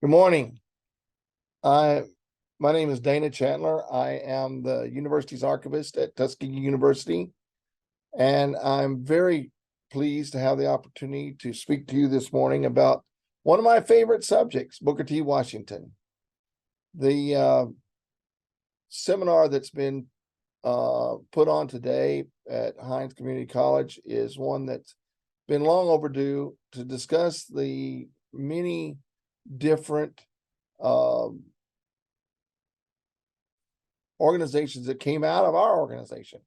Good morning. I My name is Dana Chandler. I am the university's archivist at Tuskegee University, and I'm very pleased to have the opportunity to speak to you this morning about one of my favorite subjects, Booker T. Washington. The seminar that's been put on today at Hines Community College is one that's been long overdue to discuss the many different organizations that came out of our organization.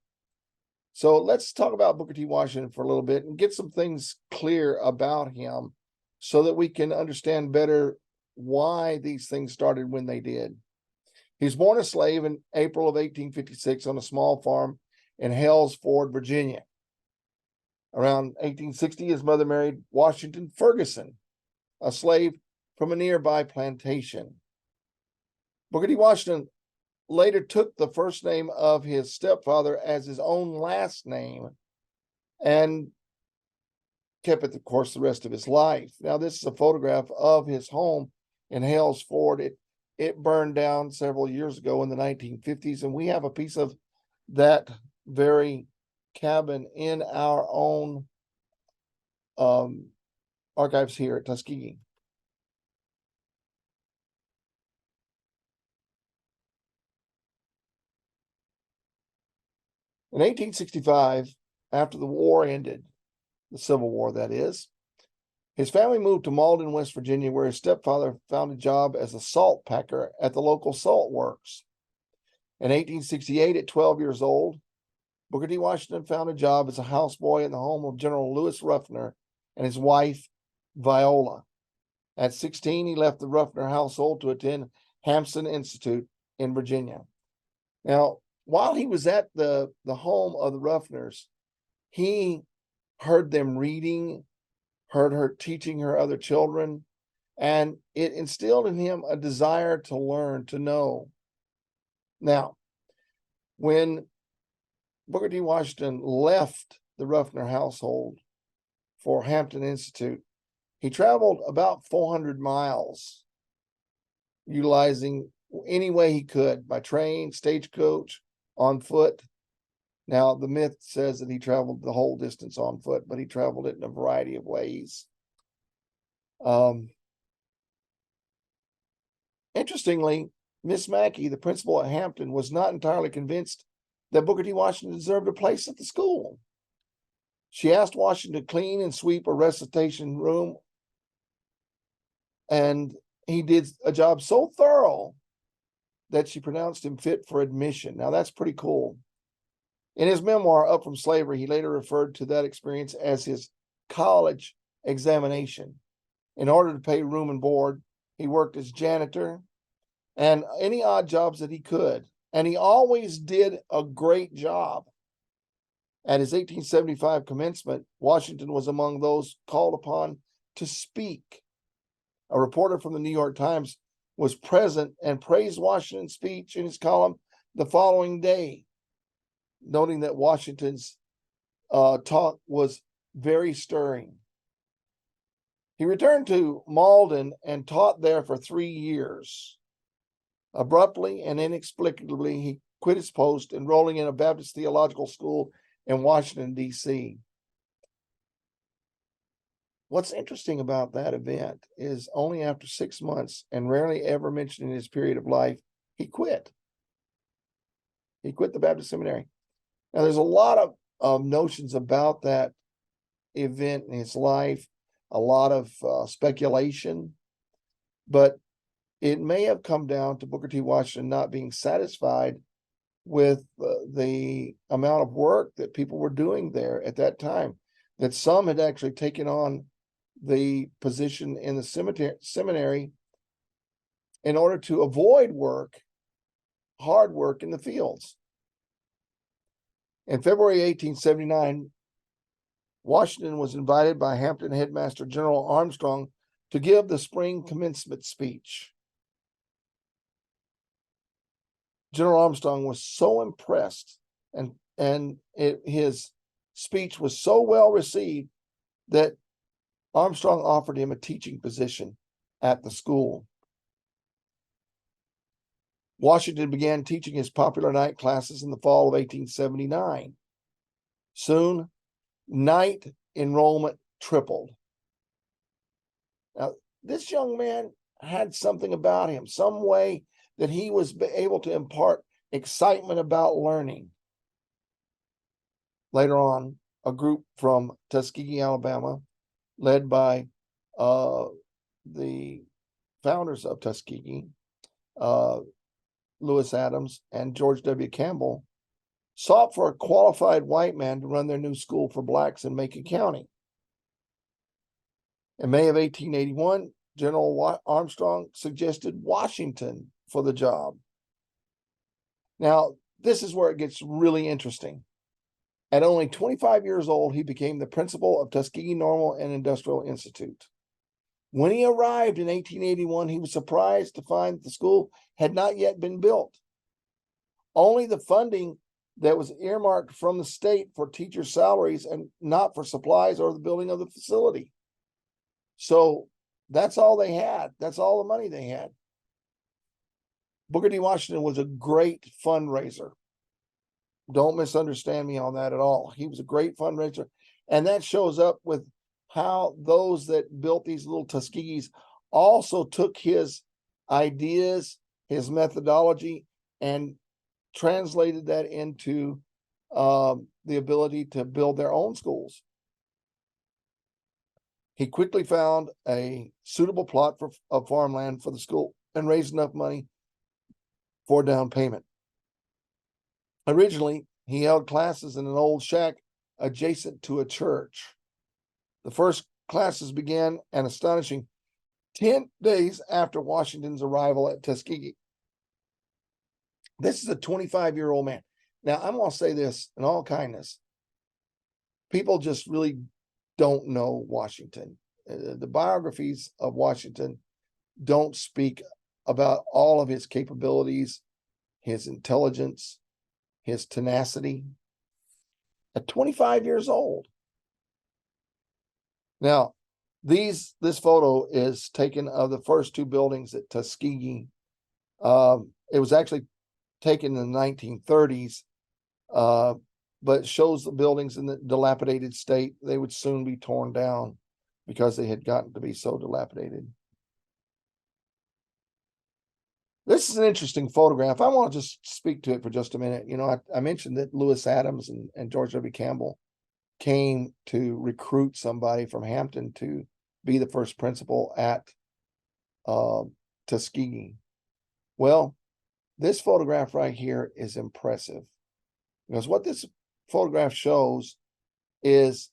So let's talk about Booker T. Washington for a little bit and get some things clear about him so that we can understand better why these things started when they did. He was born a slave in April of 1856 on a small farm in Hales Ford, Virginia. Around 1860, his mother married Washington Ferguson, a slave from a nearby plantation. Booker T. Washington later took the first name of his stepfather as his own last name and kept it, of course, the rest of his life. Now, this is a photograph of his home in Hales Ford. It burned down several years ago in the 1950s, and we have a piece of that very cabin in our own archives here at Tuskegee. In 1865, after the war ended, the Civil War, that is, his family moved to Malden, West Virginia, where his stepfather found a job as a salt packer at the local salt works. In 1868, at 12 years old, Booker T. Washington found a job as a houseboy in the home of General Lewis Ruffner and his wife, Viola. At 16, he left the Ruffner household to attend Hampson Institute in Virginia. Now, while he was at the home of the Ruffners, he heard them reading, heard her teaching her other children, and it instilled in him a desire to learn, to know. Now, when Booker T. Washington left the Ruffner household for Hampton Institute, he traveled about 400 miles, utilizing any way he could, by train, stagecoach, on foot. Now, the myth says that he traveled the whole distance on foot, but he traveled it in a variety of ways. Interestingly, Miss Mackey, the principal at Hampton, was not entirely convinced that Booker T. Washington deserved a place at the school. She asked Washington to clean and sweep a recitation room, and he did a job so thorough that she pronounced him fit for admission. Now, that's pretty cool. In his memoir, Up from Slavery, he later referred to that experience as his college examination. In order to pay room and board, he worked as janitor and any odd jobs that he could. And he always did a great job. At his 1875 commencement, Washington was among those called upon to speak. A reporter from the New York Times was present and praised Washington's speech in his column the following day, noting that Washington's talk was very stirring. He returned to Malden and taught there for 3 years. Abruptly and inexplicably, he quit his post, enrolling in a Baptist theological school in Washington, D.C. What's interesting about that event is only after 6 months, and rarely ever mentioned in his period of life, he quit. He quit the Baptist seminary. Now, there's a lot of notions about that event in his life, a lot of speculation, but it may have come down to Booker T. Washington not being satisfied with the amount of work that people were doing there at that time, that some had actually taken on the position in the seminary in order to avoid hard work in the fields. In February 1879, Washington was invited by Hampton headmaster General Armstrong to give the spring commencement speech. General Armstrong was so impressed, and his speech was so well received that Armstrong offered him a teaching position at the school. Washington began teaching his popular night classes in the fall of 1879. Soon, night enrollment tripled. Now, this young man had something about him, some way that he was able to impart excitement about learning. Later on, a group from Tuskegee, Alabama, led by the founders of Tuskegee, Lewis Adams and George W. Campbell, sought for a qualified white man to run their new school for blacks in Macon County. In May of 1881, General Armstrong suggested Washington for the job. Now, this is where it gets really interesting. At only 25 years old, he became the principal of Tuskegee Normal and Industrial Institute. When he arrived in 1881, he was surprised to find that the school had not yet been built. Only the funding that was earmarked from the state for teacher salaries and not for supplies or the building of the facility. So that's all they had. That's all the money they had. Booker T. Washington was a great fundraiser. Don't misunderstand me on that at all. He was a great fundraiser. And that shows up with how those that built these little Tuskegees also took his ideas, his methodology, and translated that into the ability to build their own schools. He quickly found a suitable plot of farmland for the school and raised enough money for down payment. Originally, he held classes in an old shack adjacent to a church. The first classes began an astonishing 10 days after Washington's arrival at Tuskegee. This is a 25-year-old man. Now, I'm going to say this in all kindness. People just really don't know Washington. The biographies of Washington don't speak about all of his capabilities, his intelligence, his tenacity. At 25 years old. Now, this photo is taken of the first two buildings at Tuskegee. It was actually taken in the 1930s, but shows the buildings in the dilapidated state. They would soon be torn down because they had gotten to be so dilapidated. This is an interesting photograph. I want to just speak to it for just a minute. You know, I mentioned that Lewis Adams and George W. Campbell came to recruit somebody from Hampton to be the first principal at Tuskegee. Well, this photograph right here is impressive because what this photograph shows is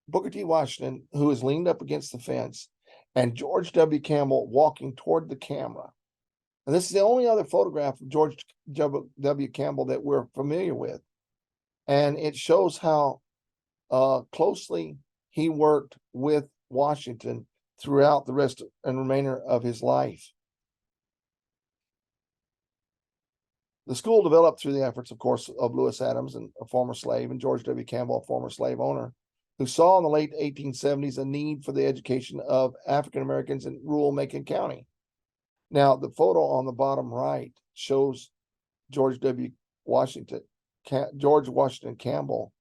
Booker T. Washington, who is leaned up against the fence, and George W. Campbell walking toward the camera. And this is the only other photograph of George W. Campbell that we're familiar with. And it shows how closely he worked with Washington throughout the rest and remainder of his life. The school developed through the efforts, of course, of Lewis Adams, and a former slave, and George W. Campbell, a former slave owner, who saw in the late 1870s a need for the education of African Americans in rural Macon County. Now, the photo on the bottom right shows George Washington Campbell.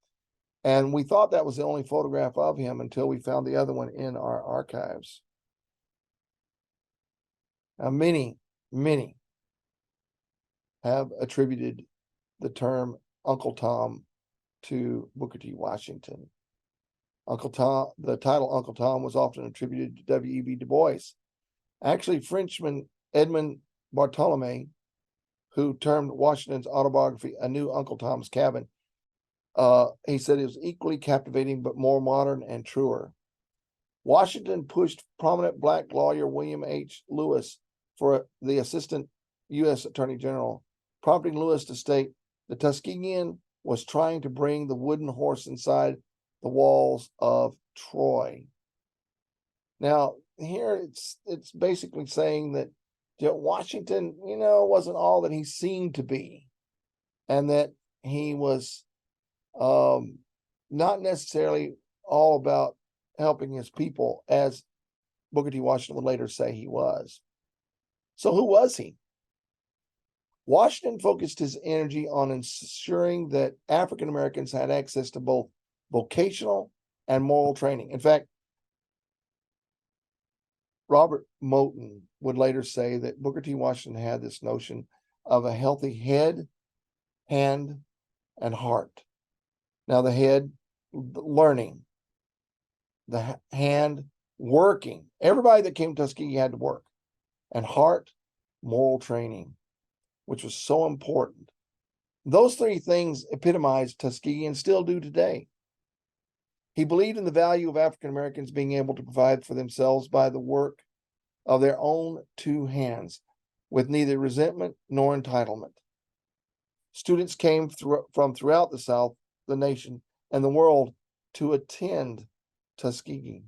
And we thought that was the only photograph of him until we found the other one in our archives. Now, many have attributed the term Uncle Tom to Booker T. Washington. Uncle Tom, the title Uncle Tom was often attributed to W.E.B. Du Bois. Actually, Frenchman Edmond Bartholomé, who termed Washington's autobiography A New Uncle Tom's Cabin, he said it was equally captivating, but more modern and truer. Washington pushed prominent black lawyer William H. Lewis for the assistant U.S. Attorney General, prompting Lewis to state the Tuskegean was trying to bring the wooden horse inside the walls of Troy. Now, here it's basically saying that Washington, wasn't all that he seemed to be, and that he was not necessarily all about helping his people, as Booker T. Washington would later say he was. So who was he? Washington focused his energy on ensuring that African Americans had access to both vocational and moral training. In fact, Robert Moton would later say that Booker T. Washington had this notion of a healthy head, hand, and heart. Now, the head, learning, the hand, working. Everybody that came to Tuskegee had to work. And heart, moral training, which was so important. Those three things epitomized Tuskegee and still do today. He believed in the value of African Americans being able to provide for themselves by the work of their own two hands, with neither resentment nor entitlement. Students came from throughout the South, the nation, and the world to attend Tuskegee.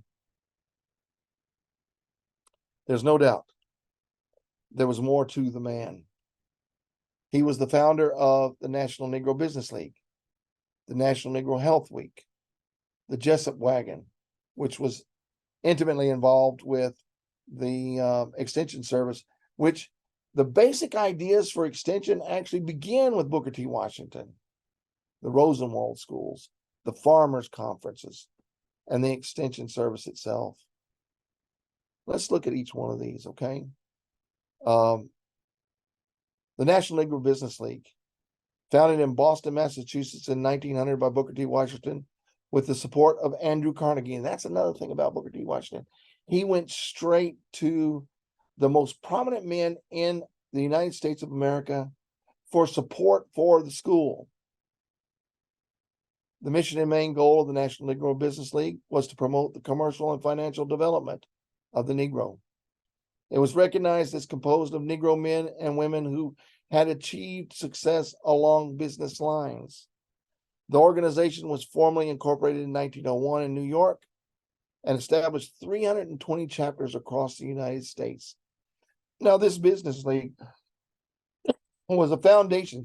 There's no doubt there was more to the man. He was the founder of the National Negro Business League, the National Negro Health Week, the Jessup Wagon, which was intimately involved with the Extension Service, which the basic ideas for Extension actually began with Booker T. Washington, the Rosenwald schools, the farmers' conferences, and the Extension Service itself. Let's look at each one of these, okay? The National Negro Business League, founded in Boston, Massachusetts in 1900 by Booker T. Washington with the support of Andrew Carnegie. And that's another thing about Booker T. Washington. He went straight to the most prominent men in the United States of America for support for the school. The mission and main goal of the National Negro Business League was to promote the commercial and financial development of the Negro. It was recognized as composed of Negro men and women who had achieved success along business lines. The organization was formally incorporated in 1901 in New York and established 320 chapters across the United States. Now, this business league was a foundation,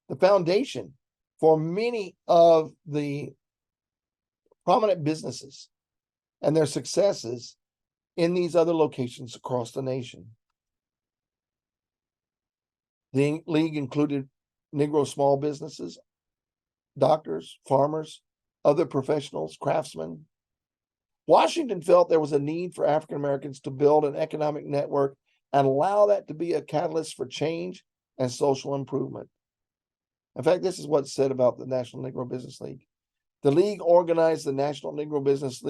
the foundation for many of the prominent businesses and their successes in these other locations across the nation. The league included Negro small businesses, doctors, farmers, other professionals, craftsmen. Washington felt there was a need for African Americans to build an economic network and allow that to be a catalyst for change and social improvement. In fact, this is what's said about the National Negro Business League. The league organized the National Negro Business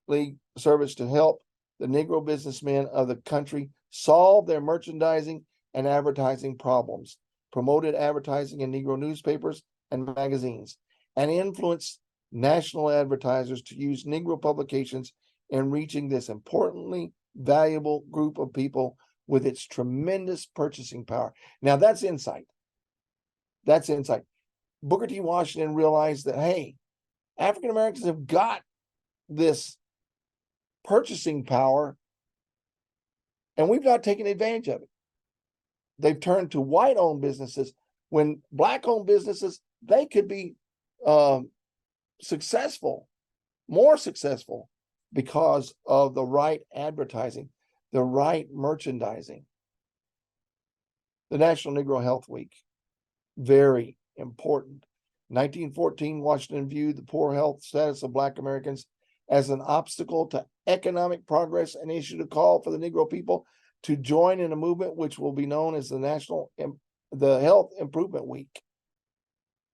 League service to help the Negro businessmen of the country solve their merchandising and advertising problems, promoted advertising in Negro newspapers and magazines, and influenced national advertisers to use Negro publications in reaching this importantly valuable group of people with its tremendous purchasing power. Now, that's insight. That's insight. Booker T. Washington realized that, hey, African Americans have got this purchasing power, and we've not taken advantage of it. They've turned to white-owned businesses when black-owned businesses, they could be successful, more successful, because of the right advertising, the right merchandising. The National Negro Health Week, very important. 1914, Washington viewed the poor health status of Black Americans as an obstacle to economic progress and issued a call for the Negro people to join in a movement which will be known as the Health Improvement Week.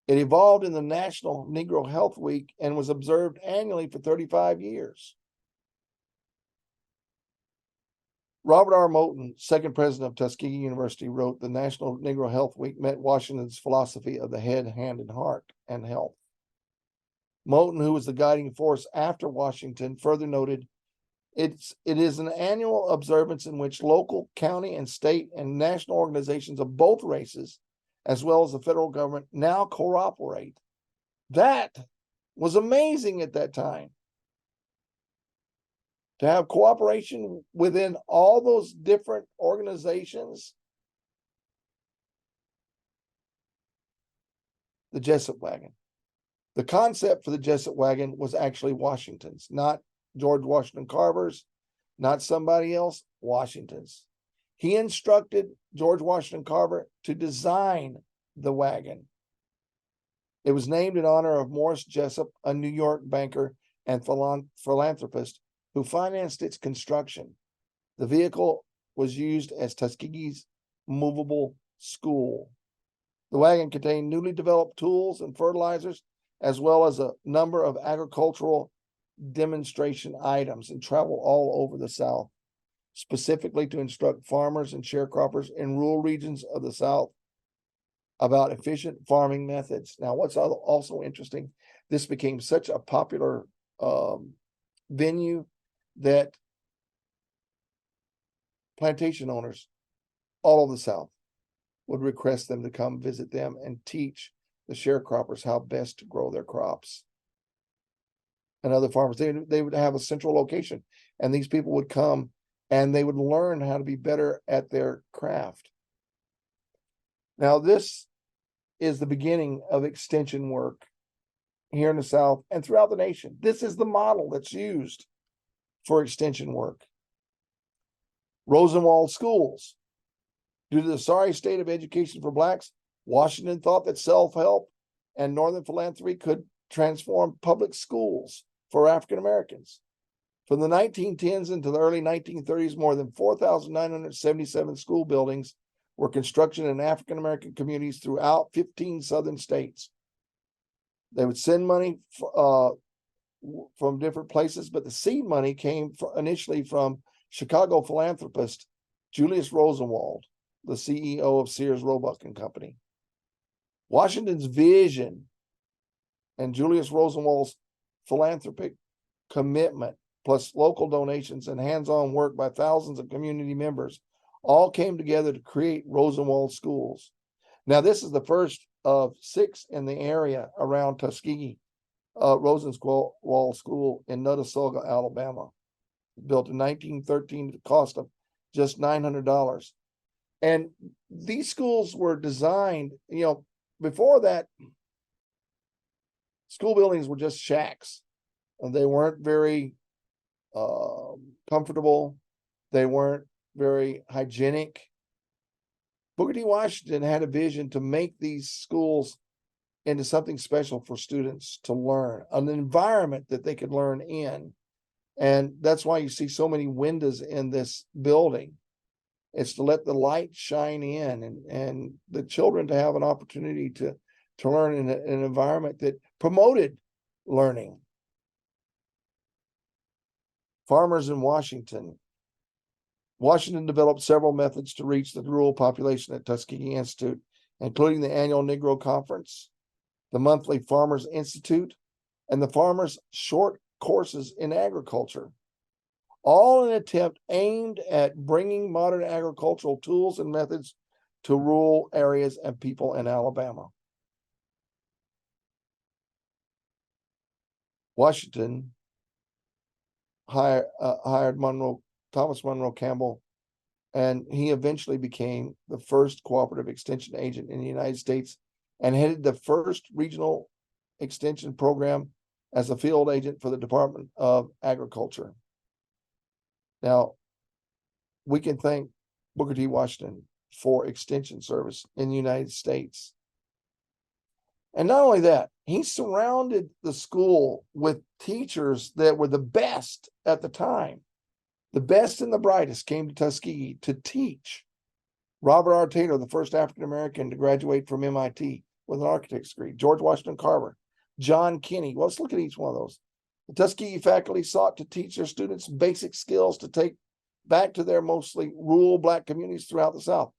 It evolved in the National Negro Health Week and was observed annually for 35 years. Robert R. Moton, second president of Tuskegee University, wrote, "The National Negro Health Week met Washington's philosophy of the head, hand, and heart, and health." Moton, who was the guiding force after Washington, further noted, it is an annual observance in which local, county, and state and national organizations of both races, as well as the federal government, now cooperate. That was amazing at that time. To have cooperation within all those different organizations. The Jessup Wagon. The concept for the Jessup Wagon was actually Washington's, not George Washington Carver's, not somebody else, Washington's. He instructed George Washington Carver to design the wagon. It was named in honor of Morris Jessup, a New York banker and philanthropist who financed its construction. The vehicle was used as Tuskegee's movable school. The wagon contained newly developed tools and fertilizers, as well as a number of agricultural demonstration items, and traveled all over the South, specifically to instruct farmers and sharecroppers in rural regions of the South about efficient farming methods. Now, what's also interesting, this became such a popular venue that plantation owners all over the South would request them to come visit them and teach the sharecroppers how best to grow their crops. And other farmers, they would have a central location, and these people would come and they would learn how to be better at their craft. Now, this is the beginning of extension work here in the South and throughout the nation. This is the model that's used for extension work. Rosenwald schools. Due to the sorry state of education for blacks, Washington thought that self-help and Northern philanthropy could transform public schools for African Americans. From the 1910s into the early 1930s, more than 4,977 school buildings were constructed in African American communities throughout 15 southern states. They would send money from different places, but the seed money came initially from Chicago philanthropist Julius Rosenwald, the CEO of Sears Roebuck and Company. Washington's vision and Julius Rosenwald's philanthropic commitment, plus local donations and hands-on work by thousands of community members, all came together to create Rosenwald schools. Now, this is the first of 6 in the area around Tuskegee. Rosenwald School in Notasulga, Alabama, built in 1913 at the cost of just $900. And these schools were designed, before that, school buildings were just shacks. And they weren't very comfortable. They weren't very hygienic. Booker T. Washington had a vision to make these schools into something special for students to learn, an environment that they could learn in. And that's why you see so many windows in this building. It's to let the light shine in and the children to have an opportunity to learn in an environment that promoted learning. Farmers in Washington. Washington developed several methods to reach the rural population at Tuskegee Institute, including the annual Negro Conference, the monthly Farmers Institute, and the Farmers Short Courses in Agriculture, all in an attempt aimed at bringing modern agricultural tools and methods to rural areas and people in Alabama. Washington hired Thomas Monroe Campbell, and he eventually became the first cooperative extension agent in the United States and headed the first regional extension program as a field agent for the Department of Agriculture. Now, we can thank Booker T. Washington for extension service in the United States. And not only that, he surrounded the school with teachers that were the best at the time. The best and the brightest came to Tuskegee to teach. Robert R. Taylor, the first African-American to graduate from MIT with an architect's degree. George Washington Carver. John Kinney. Well, let's look at each one of those. The Tuskegee faculty sought to teach their students basic skills to take back to their mostly rural Black communities throughout the South.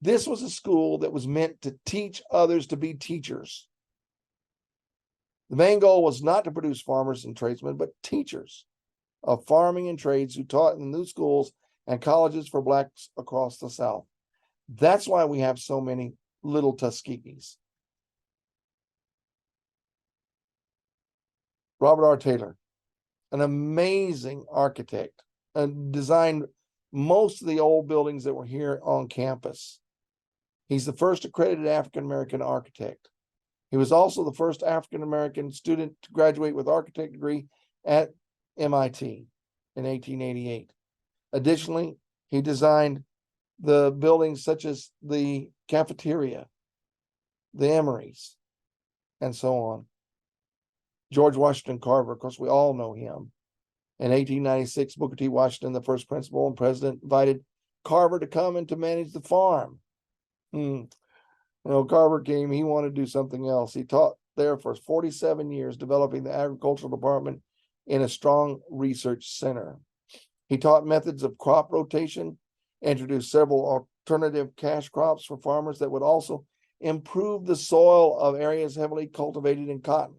This was a school that was meant to teach others to be teachers. The main goal was not to produce farmers and tradesmen, but teachers of farming and trades who taught in the new schools and colleges for Blacks across the South. That's why we have so many Little Tuskegees. Robert R. Taylor, an amazing architect, and designed most of the old buildings that were here on campus. He's the first accredited African-American architect. He was also the first African-American student to graduate with architect degree at MIT in 1888. Additionally, he designed the buildings such as the cafeteria, the emeries, and so on. George Washington Carver, of course, we all know him. In 1896, Booker T. Washington, the first principal and president, invited Carver to come and to manage the farm. Carver came, he wanted to do something else. He taught there for 47 years, developing the agricultural department in a strong research center. He taught methods of crop rotation, introduced several alternative cash crops for farmers that would also improve the soil of areas heavily cultivated in cotton.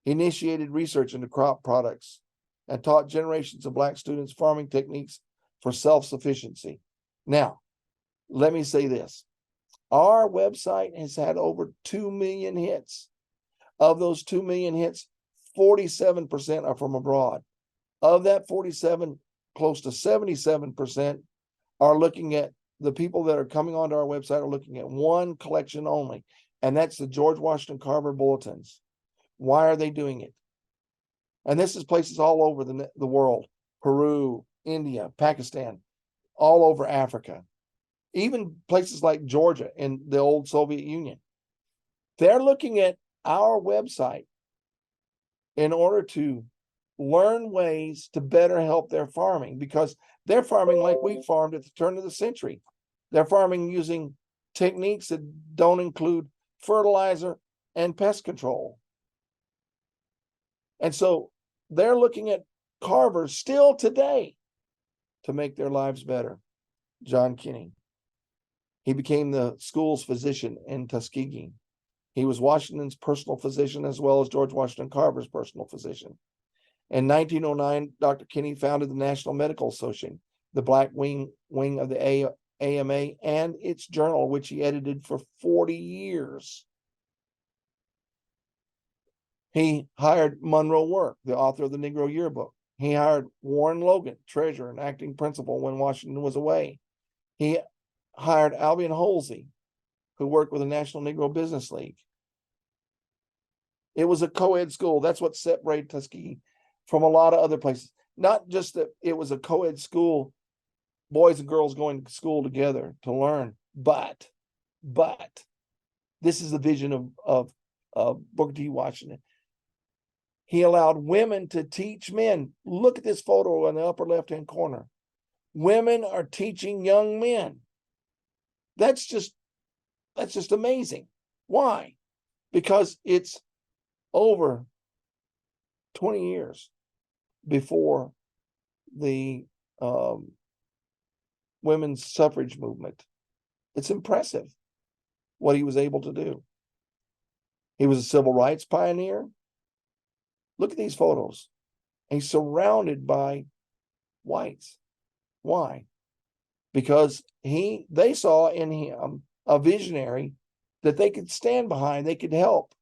He initiated research into crop products and taught generations of Black students farming techniques for self-sufficiency. Now, let me say this. Our website has had over 2 million hits. Of those 2 million hits, 47% are from abroad. Of that 47, close to 77% are looking at, the people that are coming onto our website are looking at one collection only, and that's the George Washington Carver Bulletins. Why are they doing it? And this is places all over the world, Peru, India, Pakistan, all over Africa, even places like Georgia in the old Soviet Union. They're looking at our website in order to learn ways to better help their farming, because they're farming like we farmed at the turn of the century. They're farming using techniques that don't include fertilizer and pest control. And so they're looking at Carver still today to make their lives better. John Kinney. He became the school's physician in Tuskegee. He was Washington's personal physician as well as George Washington Carver's personal physician. In 1909, Dr. Kinney founded the National Medical Association, the Black wing of the AMA, and its journal, which he edited for 40 years. He hired Monroe Work, the author of the Negro Yearbook. He hired Warren Logan, treasurer and acting principal when Washington was away. He hired Albion Holsey, who worked with the National Negro Business League. It was a co-ed school. That's what separated Tuskegee from a lot of other places. Not just that it was a co-ed school, boys and girls going to school together to learn, but this is the vision of Booker T. Washington. He allowed women to teach men. Look at this photo in the upper left-hand corner. Women are teaching young men. That's just amazing. Why? Because it's over 20 years before the women's suffrage movement. It's impressive what he was able to do. He was a civil rights pioneer. Look at these photos. He's surrounded by whites. Why? Because they saw in him a visionary that they could stand behind, they could help.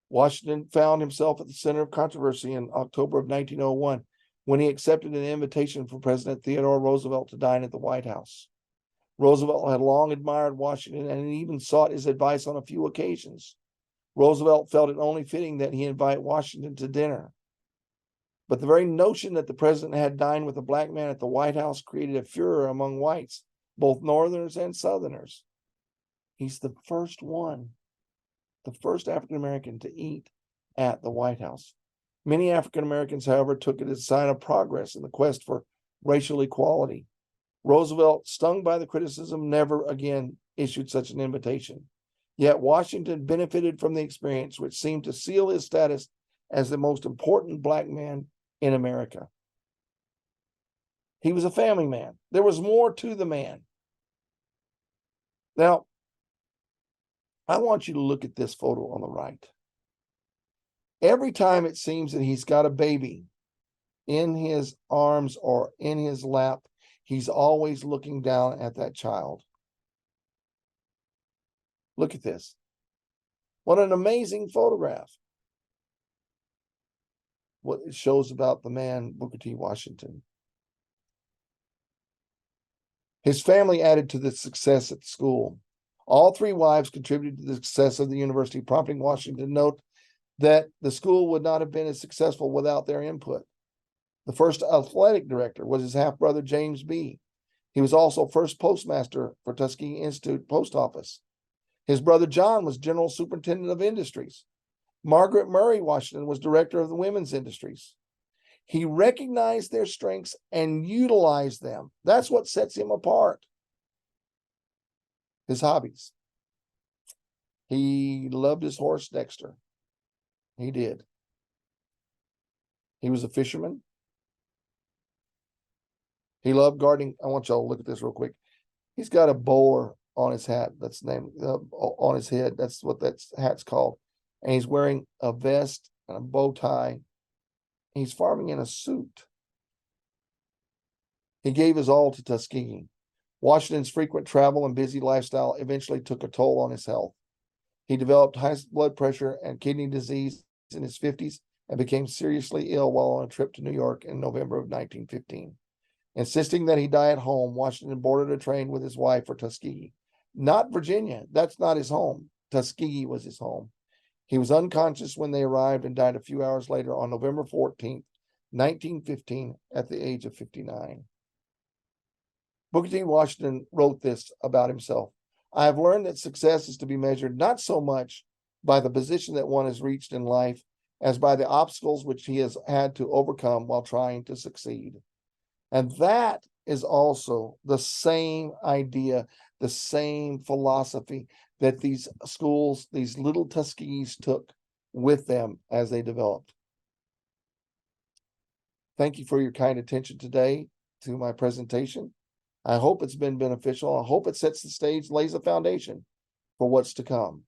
Washington found himself at the center of controversy in October of 1901 when he accepted an invitation from President Theodore Roosevelt to dine at the White House. Roosevelt had long admired Washington and even sought his advice on a few occasions. Roosevelt felt it only fitting that he invite Washington to dinner. But the very notion that the president had dined with a Black man at the White House created a furor among whites, both Northerners and Southerners. He's the first African American to eat at the White House. Many African Americans, however, took it as a sign of progress in the quest for racial equality. Roosevelt, stung by the criticism, never again issued such an invitation. Yet Washington benefited from the experience, which seemed to seal his status as the most important Black man in America. He was a family man. There was more to the man. Now, I want you to look at this photo on the right. Every time it seems that he's got a baby in his arms or in his lap, he's always looking down at that child. Look at this. What an amazing photograph. What it shows about the man, Booker T. Washington. His family added to the success at the school. All three wives contributed to the success of the university, prompting Washington to note that the school would not have been as successful without their input. The first athletic director was his half-brother, James B. He was also first postmaster for Tuskegee Institute Post Office. His brother John was general superintendent of industries. Margaret Murray Washington was director of the women's industries. He recognized their strengths and utilized them. That's what sets him apart. His hobbies. He loved his horse, Dexter. He did. He was a fisherman. He loved gardening. I want y'all to look at this real quick. He's got a bower on his hat. That's the name on his head. That's what that hat's called. And he's wearing a vest and a bow tie. He's farming in a suit. He gave his all to Tuskegee. Washington's frequent travel and busy lifestyle eventually took a toll on his health. He developed high blood pressure and kidney disease in his 50s and became seriously ill while on a trip to New York in November of 1915. Insisting that he die at home, Washington boarded a train with his wife for Tuskegee. Not Virginia. That's not his home. Tuskegee was his home. He was unconscious when they arrived and died a few hours later on November 14th, 1915, at the age of 59. Booker T. Washington wrote this about himself. I have learned that success is to be measured not so much by the position that one has reached in life as by the obstacles which he has had to overcome while trying to succeed. And that is also the same idea, the same philosophy that these schools, these little Tuskegees took with them as they developed. Thank you for your kind attention today to my presentation. I hope it's been beneficial. I hope it sets the stage, lays a foundation for what's to come.